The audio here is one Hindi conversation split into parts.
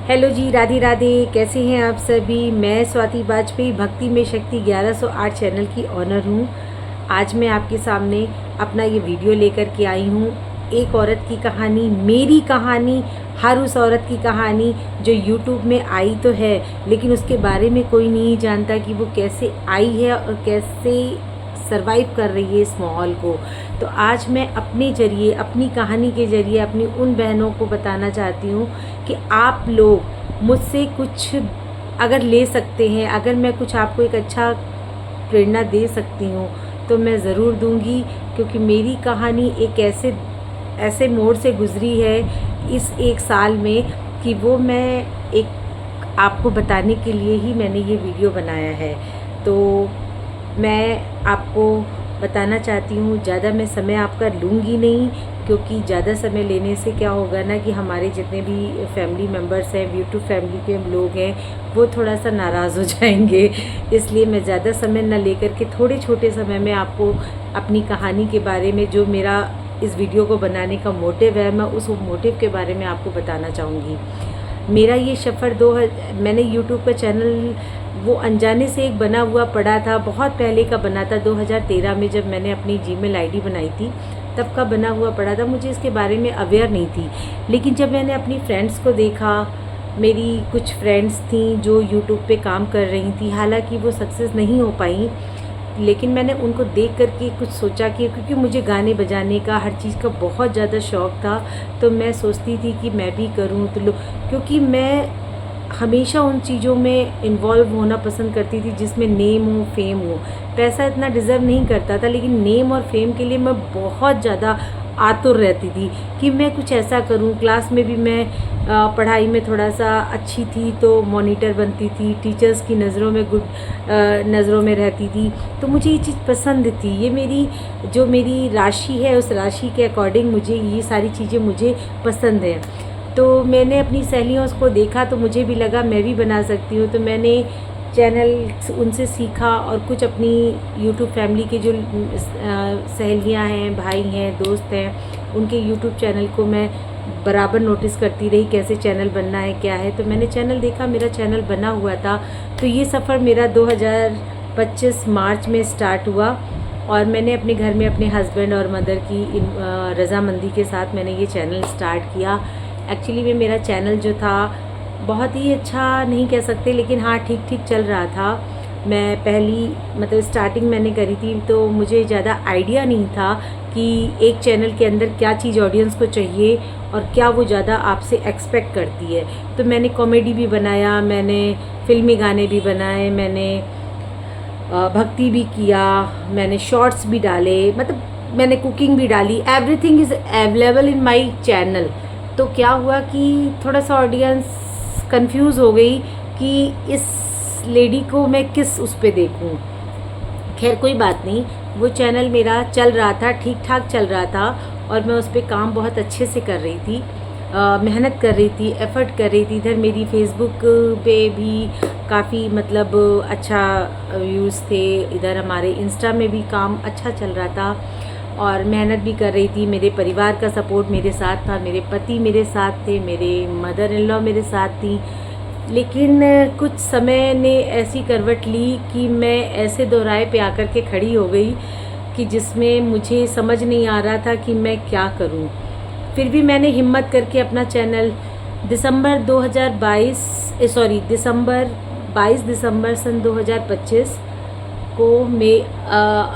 हेलो जी, राधे राधे। कैसे हैं आप सभी। मैं स्वाति वाजपेयी भक्ति में शक्ति 1108 चैनल की ऑनर हूँ। आज मैं आपके सामने अपना ये वीडियो लेकर के आई हूँ। एक औरत की कहानी, मेरी कहानी, हर उस औरत की कहानी जो यूट्यूब में आई तो है लेकिन उसके बारे में कोई नहीं जानता कि वो कैसे आई है और कैसे सरवाइव कर रही है इस माहौल को। तो आज मैं अपने ज़रिए, अपनी कहानी के ज़रिए अपनी उन बहनों को बताना चाहती हूँ कि आप लोग मुझसे कुछ अगर ले सकते हैं, अगर मैं कुछ आपको एक अच्छा प्रेरणा दे सकती हूँ तो मैं ज़रूर दूँगी, क्योंकि मेरी कहानी एक ऐसे मोड़ से गुज़री है इस एक साल में कि वो मैं एक आपको बताने के लिए ही मैंने ये वीडियो बनाया है। तो मैं आपको बताना चाहती हूँ, ज़्यादा मैं समय आपका लूँगी नहीं, क्योंकि ज़्यादा समय लेने से क्या होगा ना कि हमारे जितने भी फैमिली मेम्बर्स हैं, यूट्यूब फैमिली के लोग हैं, वो थोड़ा सा नाराज़ हो जाएंगे। इसलिए मैं ज़्यादा समय न लेकर के थोड़े छोटे समय में आपको अपनी कहानी के बारे में, जो मेरा इस वीडियो को बनाने का मोटिव है, मैं उस मोटिव के बारे में आपको बताना चाहूँगी। मेरा ये सफ़र मैंने यूट्यूब का चैनल वो अनजाने से एक बना हुआ पड़ा था, बहुत पहले का बना था। 2013 में जब मैंने अपनी जीमेल आईडी बनाई थी तब का बना हुआ पड़ा था। मुझे इसके बारे में अवेयर नहीं थी, लेकिन जब मैंने अपनी फ्रेंड्स को देखा, मेरी कुछ फ्रेंड्स थी जो यूट्यूब पे काम कर रही थी, हालांकि वो सक्सेस नहीं हो पाई, लेकिन मैंने उनको देख कर के कुछ सोचा कि क्योंकि मुझे गाने बजाने का, हर चीज़ का बहुत ज़्यादा शौक़ था, तो मैं सोचती थी कि मैं भी करूं। तो क्योंकि मैं हमेशा उन चीज़ों में इन्वॉल्व होना पसंद करती थी जिसमें नेम हो, फेम हो। पैसा इतना डिज़र्व नहीं करता था, लेकिन नेम और फेम के लिए मैं बहुत ज़्यादा आतुर रहती थी कि मैं कुछ ऐसा करूं। क्लास में भी मैं पढ़ाई में थोड़ा सा अच्छी थी तो मॉनिटर बनती थी, टीचर्स की नज़रों में नज़रों में रहती थी, तो मुझे ये चीज़ पसंद थी। ये मेरी राशि है, उस राशि के अकॉर्डिंग मुझे ये सारी चीज़ें मुझे पसंद है। तो मैंने अपनी सहेलियों को देखा तो मुझे भी लगा मैं भी बना सकती हूँ, तो मैंने चैनल उनसे सीखा और कुछ अपनी यूट्यूब फैमिली के जो सहेलियाँ हैं, भाई हैं, दोस्त हैं, उनके यूट्यूब चैनल को मैं बराबर नोटिस करती रही कैसे चैनल बनना है, क्या है। तो मैंने चैनल देखा, मेरा चैनल बना हुआ था। तो ये सफ़र मेरा 2025 मार्च में स्टार्ट हुआ और मैंने अपने घर में अपने हस्बैंड और मदर की रज़ामंदी के साथ मैंने ये चैनल स्टार्ट किया। एक्चुअली में मेरा चैनल जो था बहुत ही अच्छा नहीं कह सकते, लेकिन हाँ ठीक ठीक चल रहा था। मैं पहली मतलब स्टार्टिंग मैंने करी थी तो मुझे ज़्यादा आइडिया नहीं था कि एक चैनल के अंदर क्या चीज़ ऑडियंस को चाहिए और क्या वो ज़्यादा आपसे एक्सपेक्ट करती है। तो मैंने कॉमेडी भी बनाया, मैंने फिल्मी गाने भी बनाए, मैंने भक्ति भी किया, मैंने शॉर्ट्स भी डाले, मतलब मैंने कुकिंग भी डाली। Everything is available in my channel. तो क्या हुआ कि थोड़ा सा ऑडियंस कंफ्यूज हो गई कि इस लेडी को मैं किस उस पे देखूं। खैर कोई बात नहीं, वो चैनल मेरा चल रहा था, ठीक ठाक चल रहा था और मैं उस पर काम बहुत अच्छे से कर रही थी, मेहनत कर रही थी, एफ़र्ट कर रही थी। इधर मेरी फेसबुक पे भी काफ़ी मतलब अच्छा व्यूज़ थे, इधर हमारे इंस्टा में भी काम अच्छा चल रहा था और मेहनत भी कर रही थी। मेरे परिवार का सपोर्ट मेरे साथ था, मेरे पति मेरे साथ थे, मेरे मदर इन लॉ मेरे साथ थी। लेकिन कुछ समय ने ऐसी करवट ली कि मैं ऐसे दोराहे पे आकर के खड़ी हो गई कि जिसमें मुझे समझ नहीं आ रहा था कि मैं क्या करूं। फिर भी मैंने हिम्मत करके अपना चैनल दिसंबर 22 दिसंबर सन 2025 को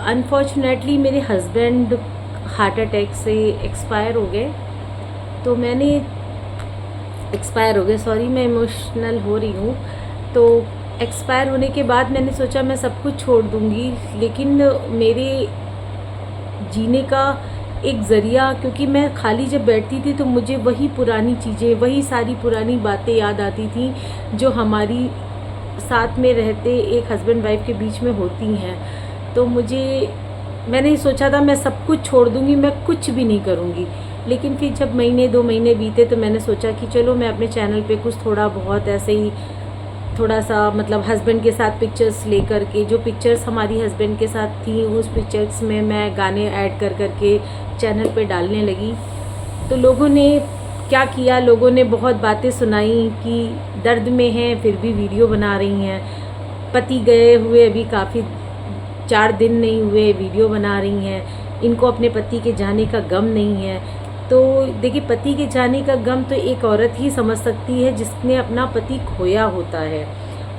अनफॉर्चुनेटली मेरे हस्बैंड हार्ट अटैक से एक्सपायर हो गए। तो मैंने सॉरी मैं इमोशनल हो रही हूँ। तो एक्सपायर होने के बाद मैंने सोचा मैं सब कुछ छोड़ दूँगी, लेकिन मेरे जीने का एक ज़रिया, क्योंकि मैं खाली जब बैठती थी तो मुझे वही पुरानी चीज़ें, वही सारी पुरानी बातें याद आती थी जो हमारी साथ में रहते एक हस्बैंड वाइफ के बीच में होती हैं। तो मैंने सोचा था मैं सब कुछ छोड़ दूँगी, मैं कुछ भी नहीं करूँगी। लेकिन फिर जब महीने 2 महीने बीते तो मैंने सोचा कि चलो मैं अपने चैनल पे कुछ थोड़ा बहुत ऐसे ही थोड़ा सा मतलब हस्बैंड के साथ पिक्चर्स लेकर के, जो पिक्चर्स हमारी हस्बैंड के साथ थी उस पिक्चर्स में मैं गाने ऐड कर कर के चैनल पे डालने लगी। तो लोगों ने क्या किया, लोगों ने बहुत बातें सुनाई कि दर्द में हैं फिर भी वीडियो बना रही हैं, पति गए हुए अभी काफ़ी 4 दिन नहीं हुए वीडियो बना रही हैं, इनको अपने पति के जाने का गम नहीं है। तो देखिए, पति के जाने का गम तो एक औरत ही समझ सकती है जिसने अपना पति खोया होता है,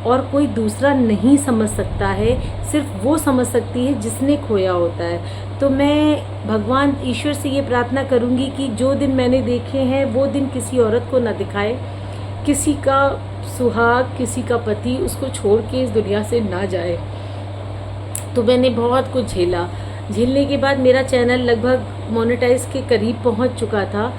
और कोई दूसरा नहीं समझ सकता है, सिर्फ वो समझ सकती है जिसने खोया होता है। तो मैं भगवान ईश्वर से ये प्रार्थना करूँगी कि जो दिन मैंने देखे हैं वो दिन किसी औरत को ना दिखाए, किसी का सुहाग, किसी का पति उसको छोड़ के इस दुनिया से ना जाए। तो मैंने बहुत कुछ झेलने के बाद मेरा चैनल लगभग मोनेटाइज के करीब पहुंच चुका था,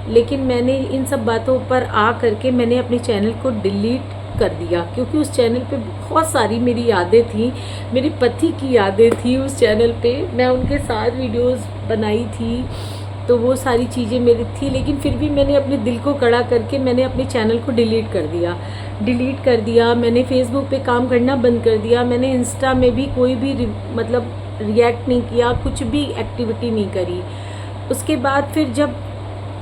लेकिन मैंने इन सब बातों पर आ करके मैंने अपने चैनल को डिलीट कर दिया, क्योंकि उस चैनल पे बहुत सारी मेरी यादें थी, मेरे पति की यादें थी उस चैनल पे, मैं उनके साथ वीडियोस बनाई थी, तो वो सारी चीज़ें मेरी थी। लेकिन फिर भी मैंने अपने दिल को कड़ा करके मैंने अपने चैनल को डिलीट कर दिया। मैंने फेसबुक पे काम करना बंद कर दिया, मैंने इंस्टा में भी कोई भी मतलब रिएक्ट नहीं किया, कुछ भी एक्टिविटी नहीं करी। उसके बाद फिर जब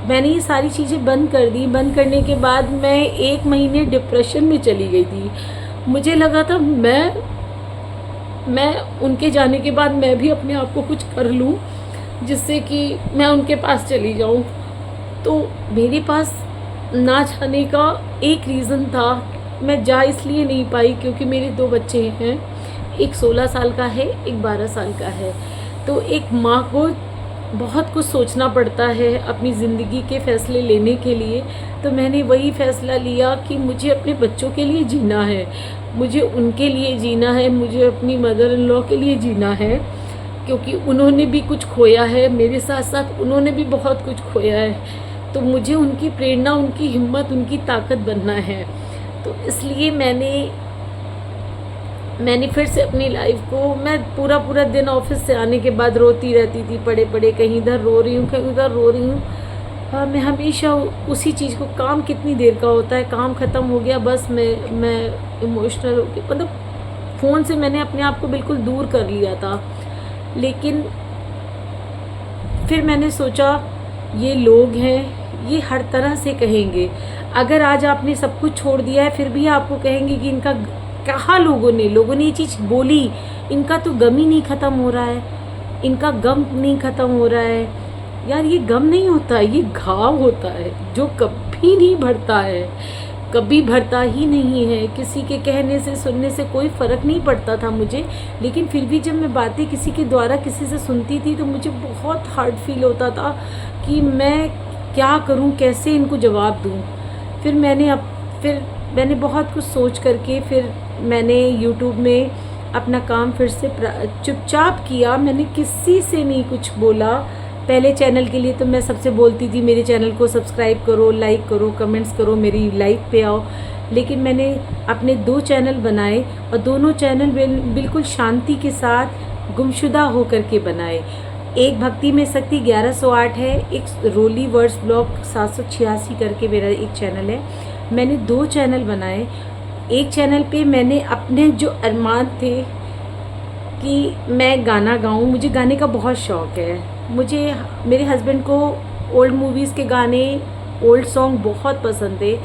मैंने ये सारी चीज़ें बंद कर दी, बंद करने के बाद मैं 1 महीने डिप्रेशन में चली गई थी। मुझे लगा था मैं उनके जाने के बाद मैं भी अपने आप को कुछ कर लूँ जिससे कि मैं उनके पास चली जाऊँ। तो मेरे पास ना जाने का एक रीज़न था, मैं जा इसलिए नहीं पाई क्योंकि मेरे 2 बच्चे हैं, एक 16 साल का है, एक 12 साल का है। तो एक माँ को बहुत कुछ सोचना पड़ता है अपनी ज़िंदगी के फ़ैसले लेने के लिए। तो मैंने वही फ़ैसला लिया कि मुझे अपने बच्चों के लिए जीना है, मुझे उनके लिए जीना है, मुझे अपनी मदर इन लॉ के लिए जीना है, क्योंकि उन्होंने भी कुछ खोया है, मेरे साथ साथ उन्होंने भी बहुत कुछ खोया है। तो मुझे उनकी प्रेरणा, उनकी हिम्मत, उनकी ताकत बनना है। तो इसलिए मैंने फिर से अपनी लाइफ को, मैं पूरा दिन ऑफिस से आने के बाद रोती रहती थी, पड़े कहीं इधर रो रही हूँ, कहीं उधर रो रही हूँ। हाँ, मैं हमेशा उसी चीज़ को, काम कितनी देर का होता है, काम ख़त्म हो गया बस मैं इमोशनल हो गई, मतलब फ़ोन से मैंने अपने आप को बिल्कुल दूर कर लिया था। लेकिन फिर मैंने सोचा ये लोग हैं, ये हर तरह से कहेंगे। अगर आज आपने सब कुछ छोड़ दिया है फिर भी आपको कहेंगे कि इनका कहा, लोगों ने ये चीज़ बोली, इनका तो गम ही नहीं ख़त्म हो रहा है, इनका गम नहीं ख़त्म हो रहा है। यार, ये गम नहीं होता है, ये घाव होता है जो कभी नहीं भरता है, कभी भरता ही नहीं है। किसी के कहने से, सुनने से कोई फ़र्क नहीं पड़ता था मुझे, लेकिन फिर भी जब मैं बातें किसी के द्वारा किसी से सुनती थी तो मुझे बहुत हार्ड फील होता था कि मैं क्या करूं, कैसे इनको जवाब दूं। फिर मैंने बहुत कुछ सोच करके फिर मैंने यूट्यूब में अपना काम फिर से चुपचाप किया, मैंने किसी से नहीं कुछ बोला। पहले चैनल के लिए तो मैं सबसे बोलती थी मेरे चैनल को सब्सक्राइब करो, लाइक करो, कमेंट्स करो, मेरी लाइफ पे आओ। लेकिन मैंने अपने 2 चैनल बनाए और दोनों चैनल बिल्कुल शांति के साथ गुमशुदा होकर के बनाए। एक भक्ति में शक्ति 1108 है, एक रोली वर्ड्स ब्लॉग 786 करके मेरा एक चैनल है। मैंने 2 चैनल बनाए। एक चैनल पे मैंने अपने जो अरमान थे कि मैं गाना गाऊं, मुझे गाने का बहुत शौक़ है, मुझे, मेरे हस्बैंड को ओल्ड मूवीज़ के गाने, ओल्ड सॉन्ग बहुत पसंद थे।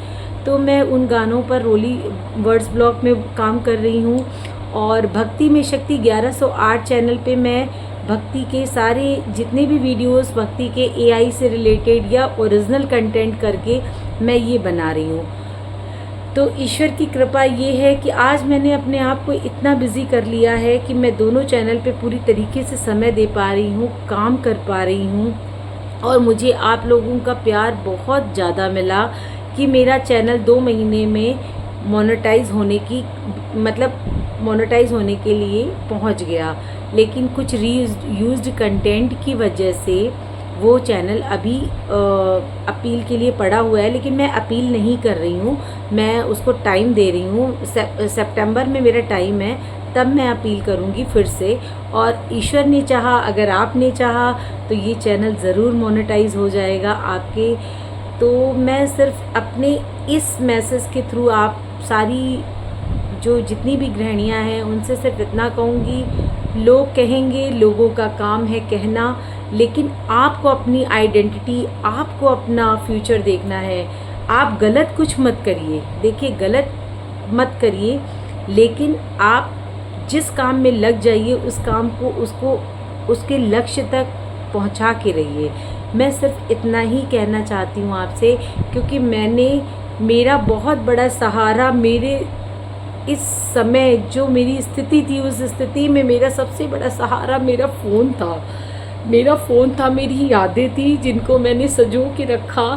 तो मैं उन गानों पर रोली वर्ड्स ब्लॉग में काम कर रही हूँ। और भक्ति में शक्ति 1108 चैनल पे मैं भक्ति के सारे जितने भी वीडियोस भक्ति के एआई से रिलेटेड या ओरिजिनल कंटेंट करके मैं ये बना रही हूँ। तो ईश्वर की कृपा ये है कि आज मैंने अपने आप को इतना बिज़ी कर लिया है कि मैं दोनों चैनल पे पूरी तरीके से समय दे पा रही हूँ, काम कर पा रही हूँ। और मुझे आप लोगों का प्यार बहुत ज़्यादा मिला कि मेरा चैनल 2 महीने में मोनेटाइज होने के लिए पहुँच गया। लेकिन कुछ रीयूज्ड कंटेंट की वजह से वो चैनल अभी अपील के लिए पड़ा हुआ है, लेकिन मैं अपील नहीं कर रही हूँ, मैं उसको टाइम दे रही हूँ। सितंबर में मेरा टाइम है, तब मैं अपील करूँगी फिर से। और ईश्वर ने चाहा, अगर आपने चाहा तो ये चैनल ज़रूर मोनेटाइज हो जाएगा आपके। तो मैं सिर्फ अपने इस मैसेज के थ्रू आप सारी जो जितनी भी गृहिणियाँ हैं उनसे सिर्फ इतना कहूँगी, लोग कहेंगे, लोगों का काम है कहना, लेकिन आपको अपनी आइडेंटिटी, आपको अपना फ्यूचर देखना है। आप गलत कुछ मत करिए, देखिए गलत मत करिए, लेकिन आप जिस काम में लग जाइए उस काम को उसके लक्ष्य तक पहुंचा के रहिए। मैं सिर्फ इतना ही कहना चाहती हूँ आपसे, क्योंकि मेरा बहुत बड़ा सहारा, मेरे इस समय जो मेरी स्थिति थी, उस स्थिति में मेरा सबसे बड़ा सहारा मेरा फ़ोन था। मेरी यादें थी जिनको मैंने संजो के रखा,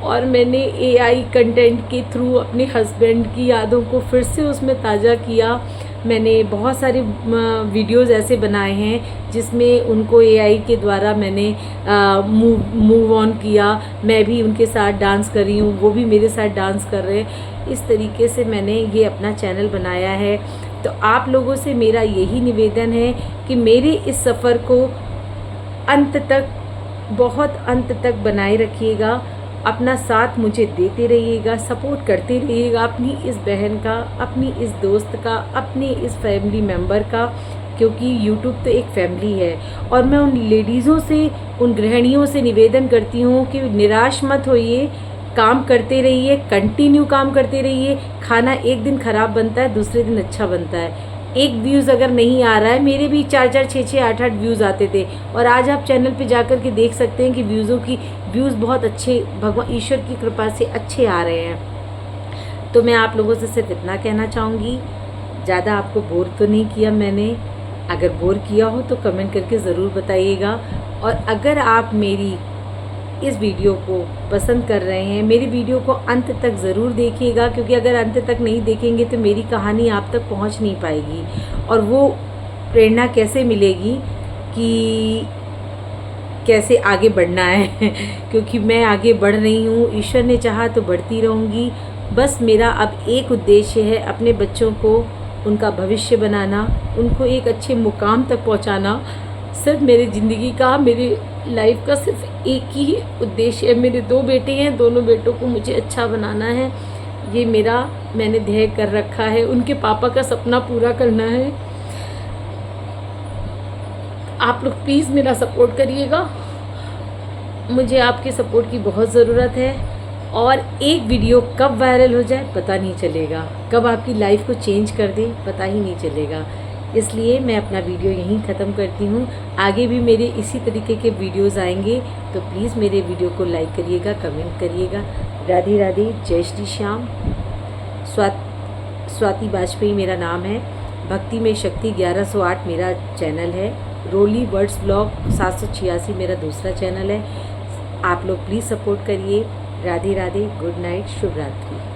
और मैंने एआई कंटेंट के थ्रू अपने हस्बैंड की यादों को फिर से उसमें ताज़ा किया। मैंने बहुत सारे वीडियोज़ ऐसे बनाए हैं जिसमें उनको एआई के द्वारा मैंने मूव ऑन किया। मैं भी उनके साथ डांस कर रही हूँ, वो भी मेरे साथ डांस कर रहे हैं। इस तरीके से मैंने ये अपना चैनल बनाया है। तो आप लोगों से मेरा यही निवेदन है कि मेरे इस सफ़र को अंत तक, बहुत अंत तक बनाए रखिएगा। अपना साथ मुझे देते रहिएगा, सपोर्ट करते रहिएगा अपनी इस बहन का, अपनी इस दोस्त का, अपने इस फैमिली मेम्बर का, क्योंकि यूट्यूब तो एक फैमिली है। और मैं उन लेडीज़ों से, उन गृहिणियों से निवेदन करती हूँ कि निराश मत होइए, काम करते रहिए, कंटिन्यू काम करते रहिए। खाना एक दिन ख़राब बनता है, दूसरे दिन अच्छा बनता है। एक व्यूज़ अगर नहीं आ रहा है, मेरे भी 4-4, 6-6, 8-8 व्यूज़ आते थे, और आज आप चैनल पे जाकर के देख सकते हैं कि व्यूज़ बहुत अच्छे, भगवान ईश्वर की कृपा से अच्छे आ रहे हैं। तो मैं आप लोगों से सिर्फ इतना कहना चाहूँगी, ज़्यादा आपको बोर तो नहीं किया मैंने। अगर बोर किया हो तो कमेंट करके ज़रूर बताइएगा। और अगर आप मेरी इस वीडियो को पसंद कर रहे हैं, मेरी वीडियो को अंत तक ज़रूर देखिएगा, क्योंकि अगर अंत तक नहीं देखेंगे तो मेरी कहानी आप तक पहुंच नहीं पाएगी, और वो प्रेरणा कैसे मिलेगी कि कैसे आगे बढ़ना है क्योंकि मैं आगे बढ़ रही हूँ, ईश्वर ने चाहा तो बढ़ती रहूँगी। बस मेरा अब एक उद्देश्य है, अपने बच्चों को, उनका भविष्य बनाना, उनको एक अच्छे मुकाम तक पहुँचाना। सिर्फ मेरी ज़िंदगी का, मेरी लाइफ का सिर्फ एक ही उद्देश्य है। मेरे 2 बेटे हैं, दोनों बेटों को मुझे अच्छा बनाना है। ये मैंने ध्येय कर रखा है। उनके पापा का सपना पूरा करना है। आप लोग प्लीज़ मेरा सपोर्ट करिएगा, मुझे आपके सपोर्ट की बहुत ज़रूरत है। और एक वीडियो कब वायरल हो जाए पता नहीं चलेगा, कब आपकी लाइफ को चेंज कर दे पता ही नहीं चलेगा। इसलिए मैं अपना वीडियो यहीं ख़त्म करती हूँ। आगे भी मेरे इसी तरीके के वीडियोज़ आएंगे, तो प्लीज़ मेरे वीडियो को लाइक करिएगा, कमेंट करिएगा। राधे राधे, जय श्री श्याम। स्वाति बाजपेयी मेरा नाम है। भक्ति में शक्ति 1108 मेरा चैनल है। रोली वर्ड्स ब्लॉग 786 मेरा दूसरा चैनल है। आप लोग प्लीज़ सपोर्ट करिए। राधे राधे, गुड नाइट, शुभ रात्रि।